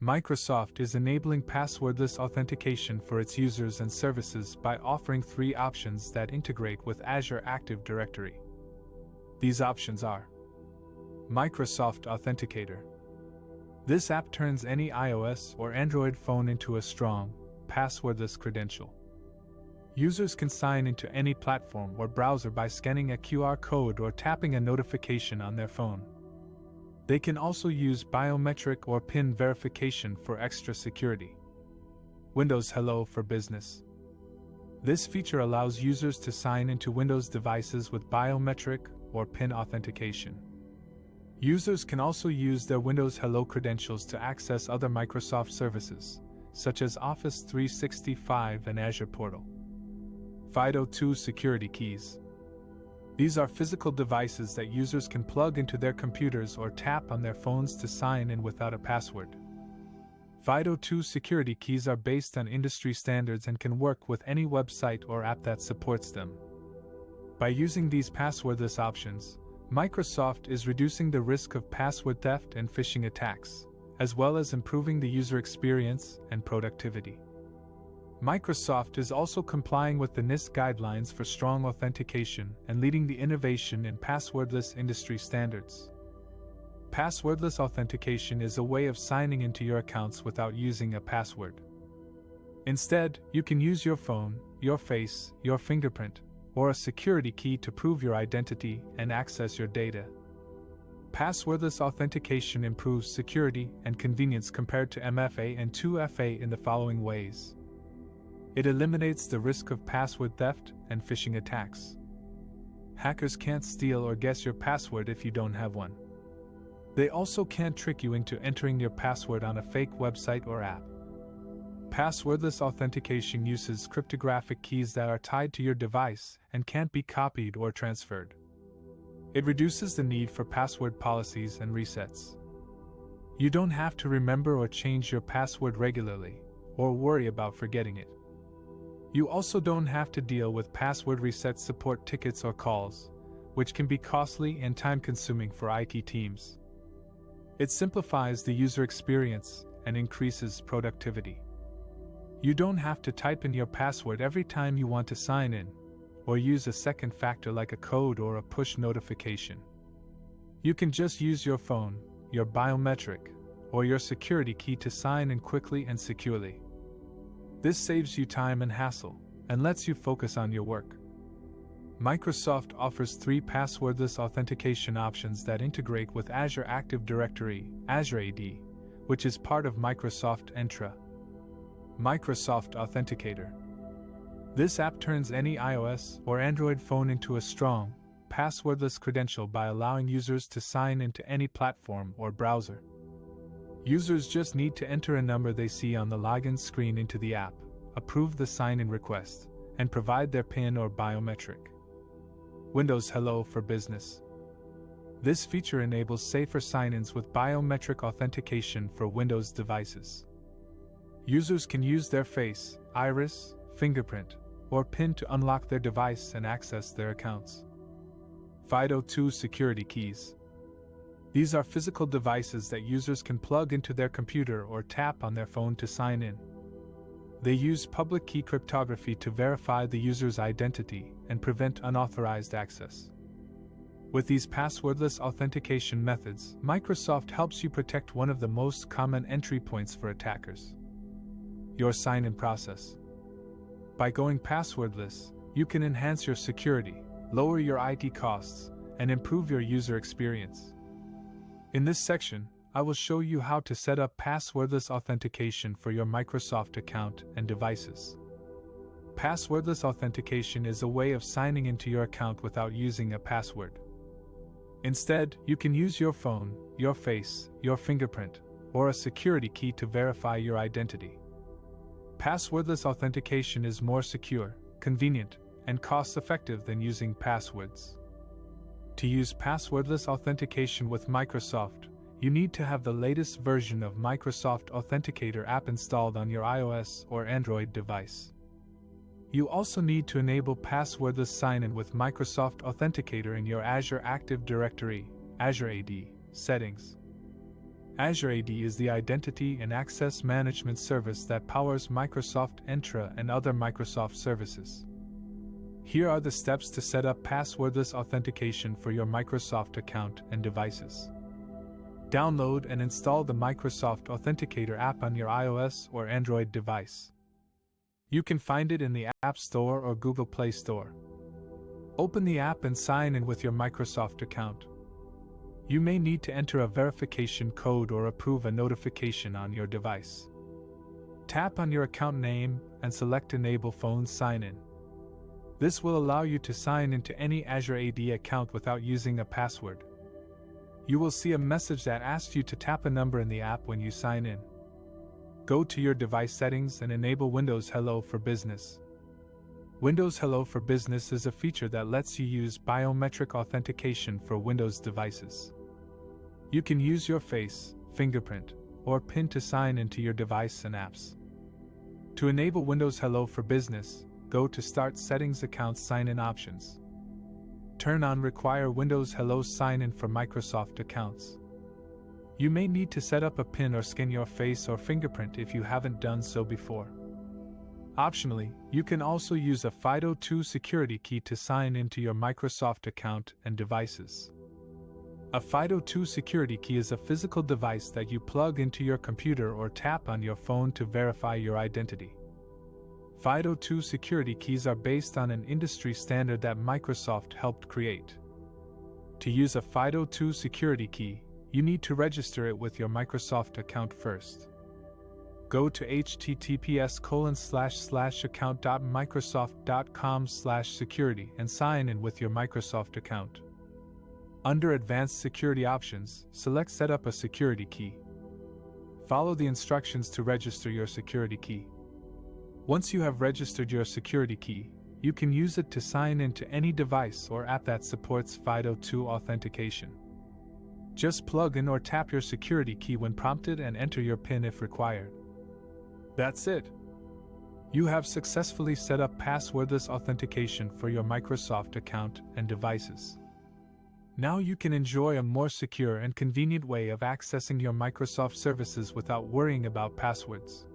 Microsoft is enabling passwordless authentication for its users and services by offering 3 options that integrate with Azure Active Directory. These options are Microsoft Authenticator. This app turns any iOS or Android phone into a strong, passwordless credential. Users can sign into any platform or browser by scanning a QR code or tapping a notification on their phone. They can also use biometric or PIN verification for extra security. Windows Hello for Business. This feature allows users to sign into Windows devices with biometric or PIN authentication. Users can also use their Windows Hello credentials to access other Microsoft services, such as Office 365 and Azure Portal. FIDO2 Security Keys. These are physical devices that users can plug into their computers or tap on their phones to sign in without a password. FIDO2 security keys are based on industry standards and can work with any website or app that supports them. By using these passwordless options, Microsoft is reducing the risk of password theft and phishing attacks, as well as improving the user experience and productivity. Microsoft is also complying with the NIST guidelines for strong authentication and leading the innovation in passwordless industry standards. Passwordless authentication is a way of signing into your accounts without using a password. Instead, you can use your phone, your face, your fingerprint, or a security key to prove your identity and access your data. Passwordless authentication improves security and convenience compared to MFA and 2FA in the following ways. It eliminates the risk of password theft and phishing attacks. Hackers can't steal or guess your password if you don't have one. They also can't trick you into entering your password on a fake website or app. Passwordless authentication uses cryptographic keys that are tied to your device and can't be copied or transferred. It reduces the need for password policies and resets. You don't have to remember or change your password regularly, or worry about forgetting it. You also don't have to deal with password reset support tickets or calls, which can be costly and time-consuming for IT teams. It simplifies the user experience and increases productivity. You don't have to type in your password every time you want to sign in, or use a second factor like a code or a push notification. You can just use your phone, your biometric, or your security key to sign in quickly and securely. This saves you time and hassle, and lets you focus on your work. Microsoft offers 3 passwordless authentication options that integrate with Azure Active Directory, Azure AD, which is part of Microsoft Entra. Microsoft Authenticator. This app turns any iOS or Android phone into a strong, passwordless credential by allowing users to sign into any platform or browser. Users just need to enter a number they see on the login screen into the app, approve the sign-in request, and provide their PIN or biometric. Windows Hello for Business. This feature enables safer sign-ins with biometric authentication for Windows devices. Users can use their face, iris, fingerprint, or PIN to unlock their device and access their accounts. FIDO2 security keys. These are physical devices that users can plug into their computer or tap on their phone to sign in. They use public key cryptography to verify the user's identity and prevent unauthorized access. With these passwordless authentication methods, Microsoft helps you protect one of the most common entry points for attackers: your sign-in process. By going passwordless, you can enhance your security, lower your IT costs, and improve your user experience. In this section, I will show you how to set up passwordless authentication for your Microsoft account and devices. Passwordless authentication is a way of signing into your account without using a password. Instead, you can use your phone, your face, your fingerprint, or a security key to verify your identity. Passwordless authentication is more secure, convenient, and cost-effective than using passwords. To use passwordless authentication with Microsoft, you need to have the latest version of Microsoft Authenticator app installed on your iOS or Android device. You also need to enable passwordless sign-in with Microsoft Authenticator in your Azure Active Directory, Azure AD, settings. Azure AD is the identity and access management service that powers Microsoft Entra and other Microsoft services. Here are the steps to set up passwordless authentication for your Microsoft account and devices. Download and install the Microsoft Authenticator app on your iOS or Android device. You can find it in the App Store or Google Play Store. Open the app and sign in with your Microsoft account. You may need to enter a verification code or approve a notification on your device. Tap on your account name and select Enable Phone Sign-In. This will allow you to sign into any Azure AD account without using a password. You will see a message that asks you to tap a number in the app when you sign in. Go to your device settings and enable Windows Hello for Business. Windows Hello for Business is a feature that lets you use biometric authentication for Windows devices. You can use your face, fingerprint, or PIN to sign into your device and apps. To enable Windows Hello for Business, go to Start Settings Account Sign-In Options. Turn on Require Windows Hello Sign-In for Microsoft accounts. You may need to set up a PIN or scan your face or fingerprint if you haven't done so before. Optionally, you can also use a FIDO2 security key to sign into your Microsoft account and devices. A FIDO2 security key is a physical device that you plug into your computer or tap on your phone to verify your identity. FIDO2 security keys are based on an industry standard that Microsoft helped create. To use a FIDO2 security key, you need to register it with your Microsoft account first. Go to https://account.microsoft.com/security and sign in with your Microsoft account. Under Advanced Security Options, select Set up a security key. Follow the instructions to register your security key. Once you have registered your security key, you can use it to sign into any device or app that supports FIDO2 authentication. Just plug in or tap your security key when prompted and enter your PIN if required. That's it. You have successfully set up passwordless authentication for your Microsoft account and devices. Now you can enjoy a more secure and convenient way of accessing your Microsoft services without worrying about passwords.